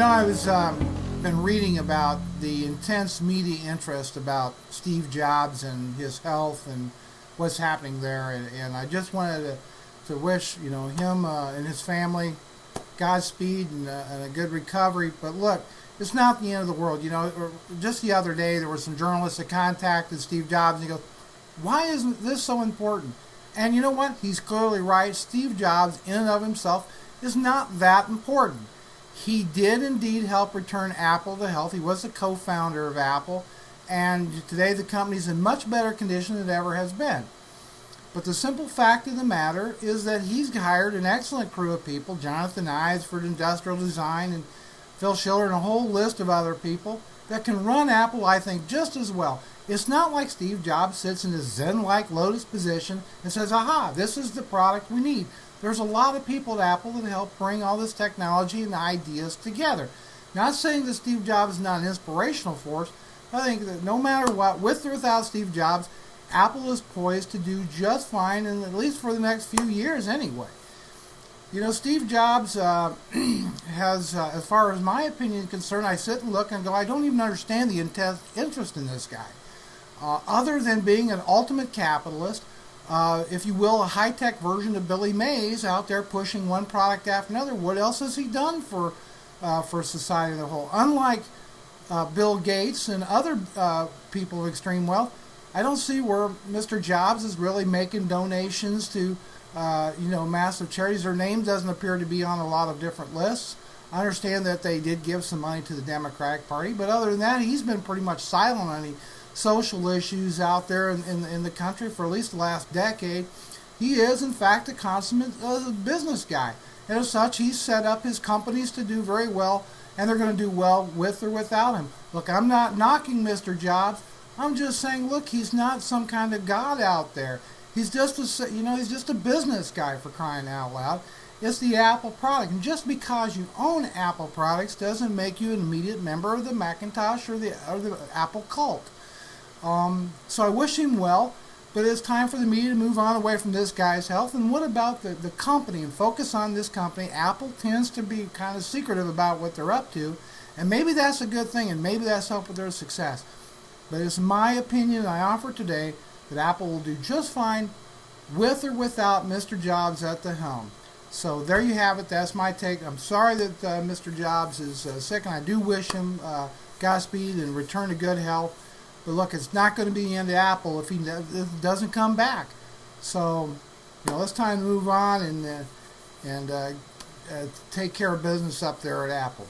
I was been reading about the intense media interest about Steve Jobs and his health and what's happening there, and I just wanted to wish him and his family Godspeed and a good recovery. But look, it's not the end of the world. Just the other day there were some journalists that contacted Steve Jobs and he goes, "Why isn't this so important?" And you know what? He's clearly right. Steve Jobs, in and of himself, is not that important. He did indeed help return Apple to health. He was the co-founder of Apple, and today the company's in much better condition than it ever has been. But the simple fact of the matter is that he's hired an excellent crew of people, Jonathan Ives for industrial design, and Phil Schiller, and a whole list of other people that can run Apple, I think, just as well. It's not like Steve Jobs sits in his Zen-like lotus position and says, "Aha, this is the product we need." There's a lot of people at Apple that help bring all this technology and ideas together. Not saying that Steve Jobs is not an inspirational force. I think that no matter what, with or without Steve Jobs, Apple is poised to do just fine, and at least for the next few years anyway. Steve Jobs has, as far as my opinion is concerned, I sit and look and go, I don't even understand the intense interest in this guy. Other than being an ultimate capitalist, if you will, a high-tech version of Billy Mays out there pushing one product after another. What else has he done for society as a whole? Unlike Bill Gates and other people of extreme wealth, I don't see where Mr. Jobs is really making donations to massive charities. Their name doesn't appear to be on a lot of different lists. I understand that they did give some money to the Democratic Party, but other than that, he's been pretty much silent on any social issues out there in the country for at least the last decade. He is, in fact, a consummate business guy. And as such, he's set up his companies to do very well, and they're going to do well with or without him. Look, I'm not knocking Mr. Jobs. I'm just saying, look, he's not some kind of god out there. He's just he's just a business guy, for crying out loud. It's the Apple product, and just because you own Apple products doesn't make you an immediate member of the Macintosh or the Apple cult. So I wish him well, but it's time for the media to move on away from this guy's health. And what about the company and focus on this company? Apple tends to be kind of secretive about what they're up to, and maybe that's a good thing, and maybe that's helping their success. But it's my opinion I offer today that Apple will do just fine with or without Mr. Jobs at the helm. So there you have it. That's my take. I'm sorry that Mr. Jobs is sick, and I do wish him Godspeed and return to good health. But look, it's not going to be the end of Apple if he doesn't come back. So, it's time to move on and take care of business up there at Apple.